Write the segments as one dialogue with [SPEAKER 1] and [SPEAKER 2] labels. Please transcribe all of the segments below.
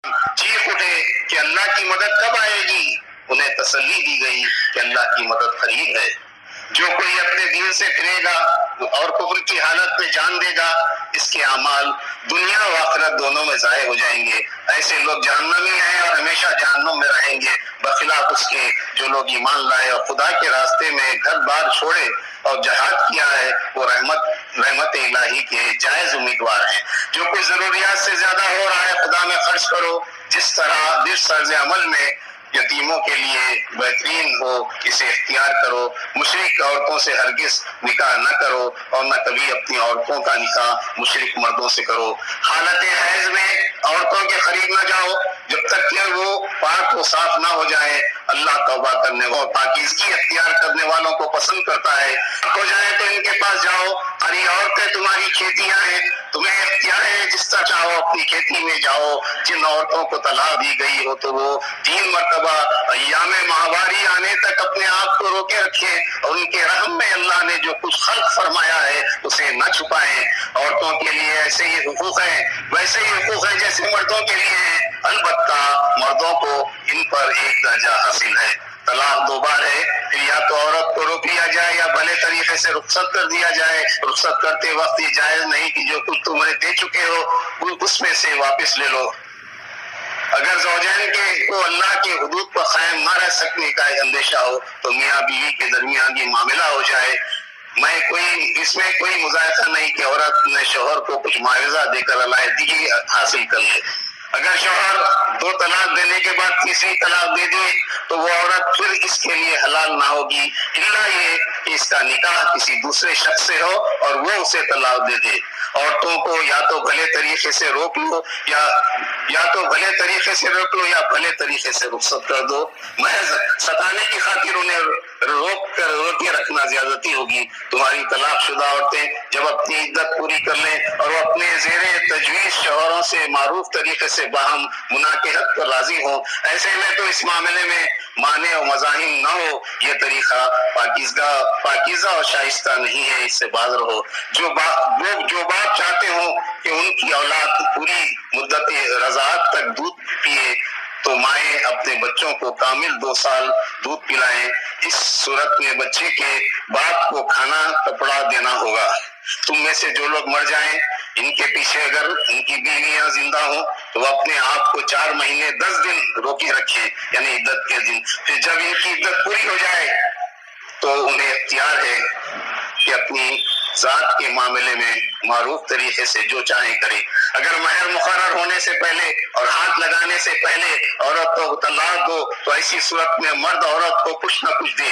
[SPEAKER 1] چیخ اٹھے کہ اللہ کی مدد کب آئے گی، انہیں تسلی دی گئی کہ اللہ کی مدد قریب ہے۔ جو کوئی اپنے دین سے پھرے گا اور کفر کی حالت میں جان دے گا، اس کے اعمال دنیا و آخرت دونوں میں ضائع ہو جائیں گے۔ ایسے لوگ جہنمی ہیں اور ہمیشہ جہنم میں رہیں گے، بخلاف اس کے جو لوگ ایمان لائے اور خدا کے راستے میں گھر بار چھوڑے اور جہاد کیا ہے، وہ رحمت الہی کے جائز امیدوار ہیں۔ جو کوئی ضروریات سے زیادہ ہو رہا ہے خدا میں خرچ کرو، جس طرح جس طرز عمل میں یتیموں کے لیے بہترین ہو اسے اختیار کرو۔ مشرک عورتوں سے ہرگز نکاح نہ کرو اور نہ کبھی اپنی عورتوں کا نکاح مشرک مردوں سے کرو۔ حالت حیض میں عورتوں کے قریب نہ جاؤ جب تک کہ وہ پاک و صاف نہ ہو جائے۔ اللہ توبہ کرنے اور پاکیزگی اختیار کرنے والوں کو پسند کرتا ہے۔ ہو جائے تو ان کے پاس جاؤ، ارے عورتیں تمہاری کھیتیاں ہیں، تمہیں اختیار ہے جس طرح چاہو اپنی کھیتی میں جاؤ۔ جن عورتوں کو طلاق دی گئی ہو تو وہ 3 مرتبہ ایام ماہواری آنے تک اپنے آپ کو روکے رکھیں اور ان کے رحم میں اللہ نے جو کچھ خلق فرمایا ہے اسے نہ چھپائیں۔ عورتوں کے لیے ایسے ہی حقوق ہیں، ویسے ہی حقوق ہیں جیسے مردوں کے لیے ہیں، البتہ مردوں کو ان پر ایک درجہ حاصل ہے۔ طلاق 2 بار ہے، پھر یا تو عورت کو روک لیا جائے یا بھلے طریقے سے رخصت کر دیا جائے۔ رخصت کرتے وقت یہ جائز نہیں کہ جو کچھ تمہیں دے چکے ہو اس میں سے واپس لے لو۔ اگر زوجین کے کو اللہ کے حدود پر قائم نہ رہ سکنے کا اندیشہ ہو تو میاں بیوی کے درمیان یہ معاملہ ہو جائے۔ اس میں کوئی مذائقہ نہیں کہ عورت نے شوہر کو کچھ معاوضہ دے کر علیحدگی حاصل کر لے۔ اگر شوہر 2 طلاق دینے کے بعد تیسری طلاق دے دے تو وہ عورت پھر اس کے لیے حلال نہ ہوگی، الا یہ کہ اس کا نکاح کسی دوسرے شخص سے ہو اور وہ اسے طلاق دے دے۔ عورتوں کو یا تو بھلے طریقے سے روک لو یا بھلے طریقے سے رخصت کر دو۔ محض ستانے کی خاطر انہیں روکے رکھنا زیادتی ہوگی۔ تمہاری طلاق شدہ عورتیں جب اپنی عدت پوری کر لیں اور وہ اپنے زیر تجویز شوہروں سے معروف طریقے سے باہم مناکحت پر راضی ہوں، ایسے میں تو اس معاملے میں مانع و مزاحم نہ ہو۔ یہ طریقہ پاکیزہ اور شائستہ نہیں ہے، اس سے باز رہو۔ جو باپ چاہتے ہوں کہ ان کی اولاد پوری مدت رضاعت تک دودھ پیے تو مائیں اپنے بچوں کو کامل 2 سال دودھ پلائیں۔ اس صورت میں بچے کے باپ کو کھانا کپڑا دینا ہوگا۔ تم میں سے جو لوگ مر جائیں ان کے پیچھے اگر ان کی بیویاں زندہ ہوں تو وہ اپنے آپ کو 4 مہینے 10 دن روکے رکھیں، یعنی عدت کے دن۔ پھر جب ان کی عدت پوری ہو جائے تو انہیں اختیار ہے کہ اپنی ذات کے معاملے میں معروف طریقے سے جو چاہیں کرے۔ اگر مہر مقرر ہونے سے پہلے اور ہاتھ لگانے سے پہلے عورت کو طلاق دو تو ایسی صورت میں مرد عورت کو کچھ نہ کچھ دے۔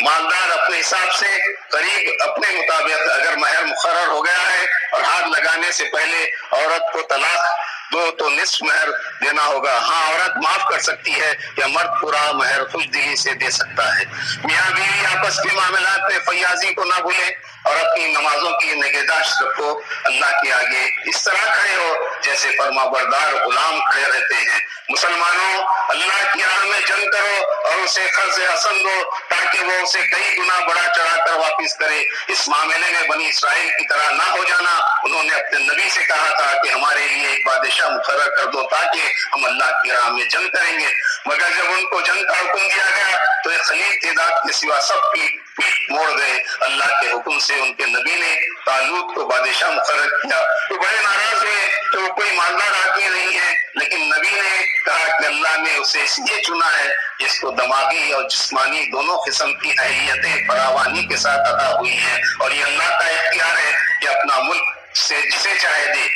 [SPEAKER 1] مالدار اپنے حساب سے قریب اپنے مطابق اگر مہر مقرر ہو گیا ہے اور ہاتھ لگانے سے پہلے عورت کو طلاق دو تو نصف مہر دینا ہوگا۔ ہاں، عورت معاف کر سکتی ہے یا مرد پورا مہر خوش دلی سے دے سکتا ہے۔ میاں بیوی آپس کے معاملات میں فیاضی کو نہ بھولیں اور اپنی نمازوں کی نگہداشت رکھو۔ اللہ کے آگے اس طرح کھڑے ہو جیسے فرما بردار غلام کھڑے رہتے ہیں۔ مسلمانوں، اللہ کی راہ میں جنگ کرو اور اسے قرض حسن دو تاکہ وہ اسے کئی گنا بڑا چڑھا کر واپس کرے۔ اس معاملے میں بنی اسرائیل کی طرح نہ ہو جانا۔ انہوں نے اپنے نبی سے کہا تھا کہ ہمارے لیے ایک بادشاہ مقرر کر دو تاکہ ہم اللہ کی راہ میں جنگ کریں گے، مگر جب ان کو جنگ کا حکم دیا گیا تو ایک قلیل تعداد کے سوا سب کی پیٹ موڑ گئے۔ اللہ کے حکم سے ان کے نبی نے طالوت کو بادشاہ مقرر کیا تو بڑے ناراض ہوئے کہ وہ کوئی مالدار آدمی نہیں ہے، لیکن نبی نے کہا کہ اللہ نے اسے اس لیے چنا ہے جس کو دماغی اور جسمانی دونوں قسم کی اہلیتیں فراوانی کے ساتھ عطا ہوئی ہیں، اور یہ اللہ کا اختیار ہے کہ اپنا ملک سے جسے چاہے دے۔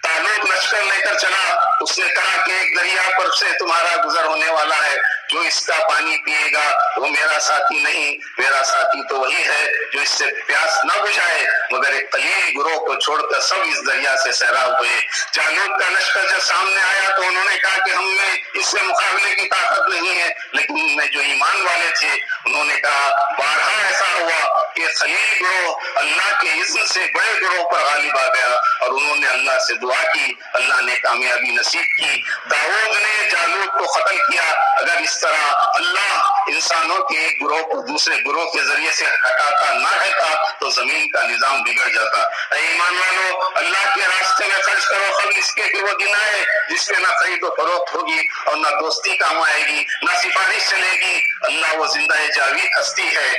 [SPEAKER 1] طالوت لشکر لے کر چلا، اس نے کہا کہ ایک دریا پر سے تمہارا گزر ہونے والا ہے، جو اس کا پانی پیے گا وہ میرا ساتھی نہیں، میرا ساتھی تو وہی ہے جو اس سے پیاس نہ بجھائے، مگر ایک قلیل گروہ کو چھوڑ کر سب اس دریا سے سیراب ہوئے۔ جالوت کا لشکر جب سامنے آیا تو انہوں نے کہا کہ ہم میں اس سے مقابلے کی طاقت نہیں ہے، لیکن ان میں جو ایمان والے تھے انہوں نے کہا بارہا ایسا ہوا کہ قلیل گروہ اللہ کے اذن سے بڑے گروہ پر غالب آ گیا، اور انہوں نے اللہ سے دعا دعا کی، اللہ نے کامیابی نصیب کی۔ داؤد نے جالوت کو قتل کیا۔ اگر اس طرح اللہ انسانوں کے ایک گروہ کو دوسرے گروہ کے ذریعے سے ہٹاتا نہ رہتا تو زمین کا نظام بگڑ جاتا۔ اے ایمان والو، اللہ کے راستے میں خرچ کرو قبل اس کے کہ وہ دن آئے جس میں نہ خرید و فروخت ہوگی اور نہ دوستی کام آئے گی، نہ سفارش چلے گی۔ اللہ وہ زندہ جاوید ہستی ہے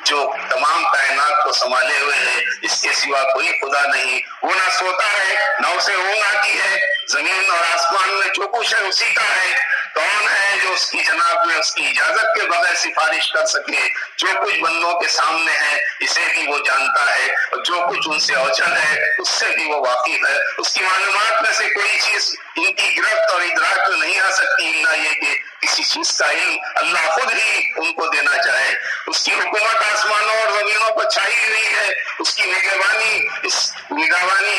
[SPEAKER 1] جو تمام کائنات کو سنبھالے ہوئے ہے، اس کے سوا کوئی خدا نہیں۔ وہ نہ سوتا ہے نہ اسے اونگ آتی ہے، زمین اور آسمان میں جو کچھ ہے اسی کا ہے۔ کون ہے جو اس کی جناب میں اس کی اجازت کے بغیر سفارش کر سکے؟ جو کچھ بندوں کے سامنے ہے اسے بھی وہ جانتا ہے، اور جو کچھ ان سے اوچھل ہے اس سے بھی وہ واقف ہے۔ اس کی معلومات میں سے کوئی چیز ان کی گرفت اور ادراک میں نہیں آ سکتی الا یہ کہ کسی چیز کا علم اللہ خود ہی ان کو دینا چاہے۔ اس کی حکومت آسمانوں اور زمینوں پر چھائی ہوئی ہے، اس کی نگہبانی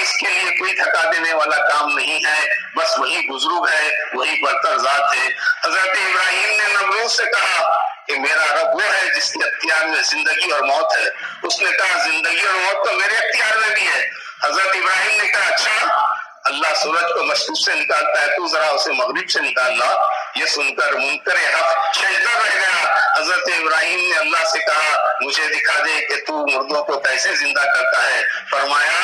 [SPEAKER 1] اس کے لیے کوئی تھکا دینے والا کام نہیں ہے، بس وہی بزرگ ہے، وہی برتر ذات ہے۔ حضرت ابراہیم نے نمرود سے کہا کہ میرا رب وہ ہے جس کے اختیار میں زندگی اور موت ہے۔ اس نے کہا زندگی اور موت تو میرے اختیار میں بھی ہے۔ حضرت ابراہیم نے کہا اچھا، اللہ سورج کو مشرق سے نکالتا ہے، تو ذرا اسے مغرب سے نکال لا۔ یہ سن کر منکر حق سجدہ رہ گیا۔ حضرت ابراہیم نے اللہ سے کہا مجھے دکھا دے کہ تو مردوں کو کیسے زندہ کرتا ہے۔ فرمایا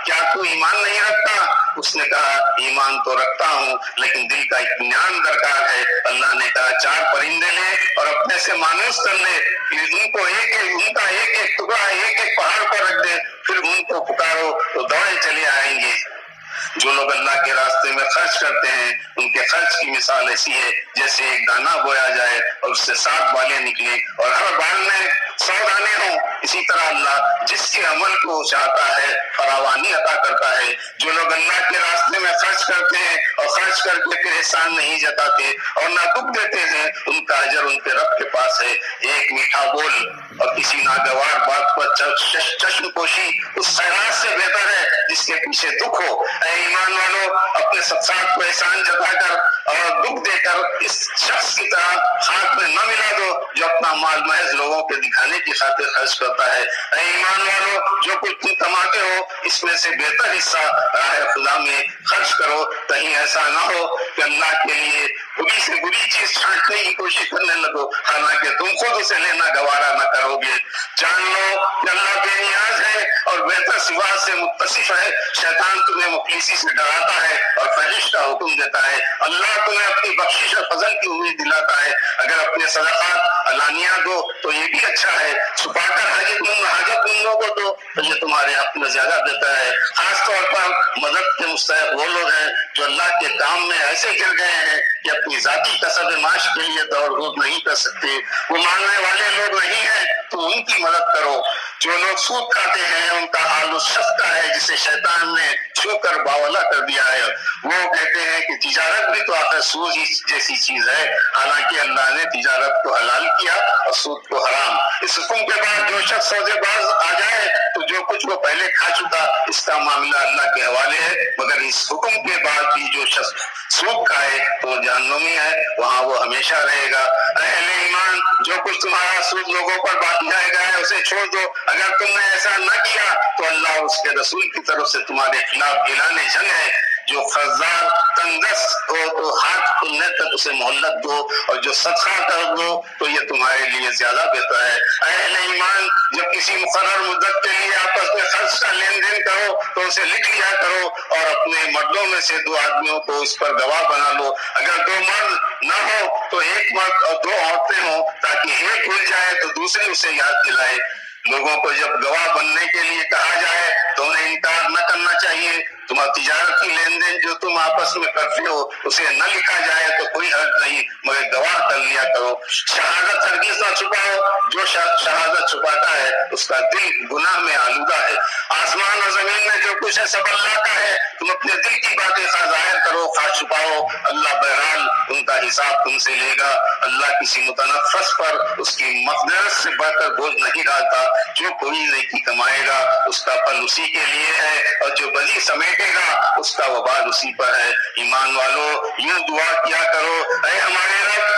[SPEAKER 1] کیا تو ایمان نہیں رکھتا؟ اس نے کہا ایمان تو رکھتا ہوں لیکن دل کا اطمینان درکار ہے۔ اللہ نے کہا 4 پرندے لے اور اپنے سے مانوس کر لے، پھر ان کا ایک ایک ٹکڑا ایک ایک پہاڑ پر رکھ دے، پھر ان کو پکارو تو دوڑے چلے آئیں گے۔ جو لوگ اللہ کے راستے میں خرچ کرتے ہیں ان کے خرچ کی مثال ایسی ہے جیسے ایک دانہ بویا جائے اور اس سے 7 بالیں نکلیں اور ہر بال میں 100 دانے ہوں۔ اسی طرح اللہ جس کے عمل کو چاہتا ہے فراوانی عطا کرتا ہے۔ جو لوگ اللہ کے راستے میں خرچ کرتے ہیں اور خرچ کر کے پھر احسان نہیں جتاتے اور نہ دکھ دیتے ہیں، ان کا اجر ان کے رب کے پاس ہے۔ ایک میٹھا بول اور کسی ناگوار بات پر چشم پوشی اس خیرات سے بہتر ہے جس کے پیچھے دکھ ہو۔ اے ایمان والو، اپنے ساتھ کو احسان جتا کر اور دکھ دے کر اس شخص کی طرح خاک میں نہ ملا دو جو اپنا مال محض لوگوں کے دکھانے کی خاطر خرچ کرتا ہے۔ اے ایمان والو، جو کچھ تم کماتے ہو اس میں سے بہتر حصہ راہ خدا میں خرچ کرو، کہیں ایسا نہ ہو کہ اللہ کے لیے بری سے بری چیز چھانٹنے کی کوشش کرنے لگو حالانکہ تم خود اسے لینا گوارا نہ کرو گے۔ جان لو کہ اللہ بے نیاز ہے اور بہتر صفات سے متصف ہے۔ شیطان تمہیں مخلصی سے ڈراتا ہے اور فحش کا حکم دیتا ہے۔ اللہ تمہیں اپنی بخشش اور فضل کی امید دلاتا ہے۔ اگر اپنے صدقات علانیہ دو تو یہ بھی اچھا ہے، چھپا کر حاجت مندوں کو دو تو یہ تمہارے حق میں زیادہ بہتر ہے۔ خاص طور پر مدد کے مستحق وہ لوگ ہیں جو اللہ کے کام میں ایسے گر گئے ہیں کہ اپنی ذاتی کسب معاش کے لیے دوڑ دھوپ نہیں کر سکتے۔ وہ مانگنے والے لوگ نہیں ہیں تو ان کی مدد کرو۔ جو لوگ سود کھاتے ہیں ان کا حال اس شخص کا ہے جسے شیطان نے چھو کر باولا کر دیا ہے۔ وہ کہتے ہیں کہ تجارت بھی تو آخر سود ہی جیسی چیز ہے، حالانکہ اللہ نے تجارت کو حلال کیا اور سود کو حرام۔ اس حکم کے بعد جو شخص سودے باز آ جائے تو جو کچھ وہ پہلے کھا چکا اس کا معاملہ اللہ کے حوالے ہے، مگر اس حکم کے بعد بھی جو شخص سود کھائے تو جہنمی ہے، وہاں وہ ہمیشہ رہے گا۔ اہل ایمان، جو کچھ تمہارا سود لوگوں پر بانٹا گیا ہے اسے چھوڑ دو۔ اگر تم نے ایسا نہ کیا تو اللہ اور اس کے رسول کی طرف سے تمہارے خلاف اعلان جنگ ہے۔ جو قرضدار تنگدست ہو تو ہاتھ کھلنے تک اسے مہلت دو، اور جو صدقہ کر دو تو یہ تمہارے لیے زیادہ بہتر ہے۔ اہل ایمان، جب کسی مقرر مدت کے لیے آپس میں خرچ کا لین دین کرو تو اسے لکھ لیا کرو اور اپنے مردوں میں سے 2 آدمیوں کو اس پر گواہ بنا لو۔ اگر 2 مرد نہ ہو تو 1 مرد اور 2 عورتیں ہوں تاکہ ایک بھول جائے تو دوسری اسے یاد دلائے۔ لوگوں کو جب گواہ بننے کے لیے کہا جائے تو انہیں انکار نہ کرنا چاہیے۔ تمہاری تجارت کی لین دین جو تم آپس میں کرتے ہو اسے نہ لکھا جائے تو کوئی حرج نہیں، مگر گواہ کر لیا کرو۔ شہادت ہرگز نہ چھپاؤ، جو شہادت چھپاتا ہے اس کا دل گناہ میں آلودہ ہے۔ آسمان اور زمین میں جو کچھ ہے سب اللہ کا ہے، تم اپنے دل کی باتیں خواہ ظاہر کرو خواہ چھپاؤ، اللہ بہرحال ان کا حساب تم سے لے گا۔ اللہ کسی متنفس پر اس کی مقدرت سے بڑھ کر بوجھ نہیں ڈالتا۔ جو کوئی نیکی کمائے گا اس کا پھل اسی کے لیے ہے، اور جو بدی سمیٹے گا اس کا وبال اسی پر ہے۔ ایمان والو، یوں دعا کیا کرو، اے ہمارے رب،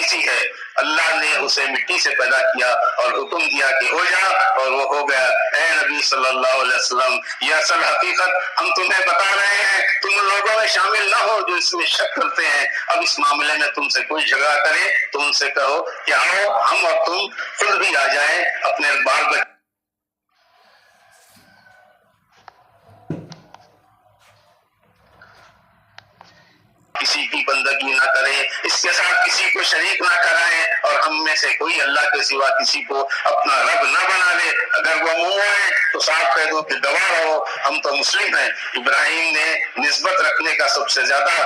[SPEAKER 1] کسی ہے، اللہ نے اسے مٹی سے پیدا کیا اور حکم دیا کہ ہو جا، اور وہ ہو گیا۔ اے نبی صلی اللہ علیہ وسلم، یہ اصل حقیقت ہم تمہیں بتا رہے ہیں، تم لوگوں میں شامل نہ ہو جو اس میں شک کرتے ہیں۔ اب اس معاملے میں تم سے کوئی جھگڑا کرے تو ان سے کہو کہ آؤ ہم اور تم خود بھی آ جائیں، اپنے بال بچے کسی کی بندگی نہ کریں، اس کے ساتھ کسی کو شریک نہ کرائیں، اور ہم میں سے کوئی اللہ کے سوا کسی کو اپنا رب نہ بنا لے۔ اگر وہ منہ ہے تو صاف کہہ دو کہ گواہ رہو ہم تو مسلم ہیں۔ ابراہیم سے نسبت رکھنے کا سب سے زیادہ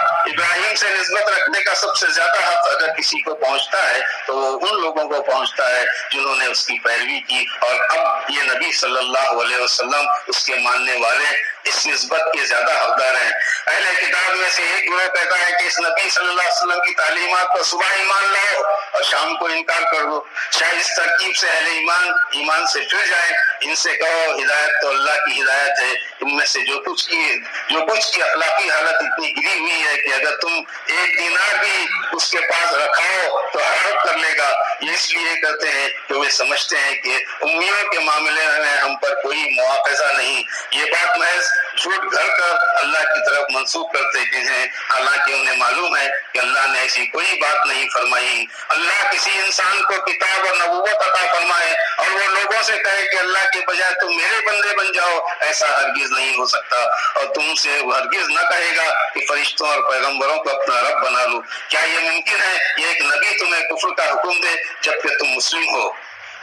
[SPEAKER 1] حق اگر کسی کو پہنچتا ہے تو وہ ان لوگوں کو پہنچتا ہے جنہوں نے اس کی پیروی کی، اور اب یہ نبی صلی اللہ علیہ وسلم اس کے ماننے والے اس نسبت کے زیادہ حقدار ہیں۔ اہل کتاب میں سے ایک گروہ کہتا ہے کہ اس نبی صلی اللہ علیہ وسلم کی تعلیمات پر صبح ایمان لاؤ اور شام کو انکار کر دو، شاید اس ترکیب سے اہل ایمان سے پھر جائیں۔ ان سے کہو ہدایت تو اللہ کی ہدایت ہے، ان میں سے جو کچھ کی اخلاقی حالت اتنی گری ہوئی ہے کہ اگر تم ایک دینار بھی اس کے پاس رکھاؤ تو حرام کر لے گا۔ یہ اس لیے کرتے ہیں کہ وہ سمجھتے ہیں کہ امیوں کے معاملے میں ہم پر کوئی مواخذہ نہیں۔ یہ بات محض جھوٹ گھڑ کر اللہ کی طرف منسوب کرتے ہیں، حالانکہ انہیں معلوم ہے کہ اللہ نے ایسی کوئی بات نہیں فرمائی۔ اللہ کسی انسان کو کتاب اور نبوت عطا فرمائے اور وہ لوگوں سے کہے کہ اللہ کے بجائے تم میرے بندے بن جاؤ، ایسا ہرگز نہیں ہو سکتا، اور تم سے وہ ہرگز نہ کہے گا کہ فرشتوں اور پیغمبروں کو اپنا رب بنا لو۔ کیا یہ ممکن ہے یہ ایک نبی تمہیں کفر کا حکم دے جبکہ تم مسلم ہو؟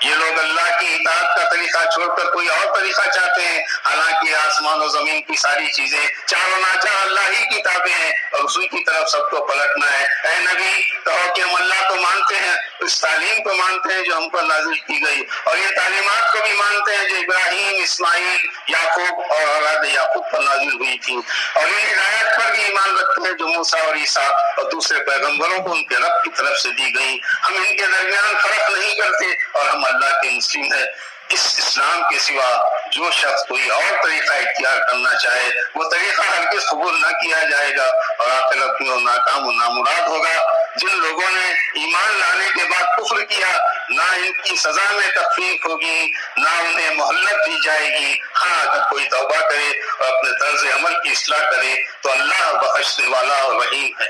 [SPEAKER 1] یہ لوگ اللہ کی اطاعت کا طریقہ چھوڑ کر کوئی اور طریقہ چاہتے ہیں، حالانکہ آسمان و زمین کی ساری چیزیں چار و ناچار اللہ ہی کی تابع ہیں اور اسی کی طرف سب کو پلٹنا ہے۔ اے نبی کہو کہ ہم اللہ کو مانتے ہیں، اس تعلیم کو مانتے ہیں جو ہم پر نازل کی گئی، اور یہ تعلیمات کو بھی مانتے ہیں جو ابراہیم، اسماعیل، یعقوب اور اولاد یعقوب پر نازل ہوئی تھی، اور ان ہدایت پر بھی ایمان رکھتے ہیں جو موسیٰ اور عیسیٰ اور دوسرے پیغمبروں کو ان کے رب کی طرف سے دی گئی۔ ہم ان کے درمیان فرق نہیں کرتے اور ہم اللہ کے مسلم ہیں۔ اس اسلام کے سوا جو شخص کوئی اور طریقہ اختیار کرنا چاہے وہ طریقہ ہرگز قبول نہ کیا جائے گا اور آخرت میں وہ ناکام و نامراد ہوگا۔ جن لوگوں نے ایمان لانے کے بعد کفر کیا، نہ ان کی سزا میں تخفیف ہوگی نہ انہیں مہلت دی جائے گی۔ ہاں اگر کوئی توبہ کرے اور اپنے طرز عمل کی اصلاح کرے تو اللہ بخشنے والا اور رحیم ہے۔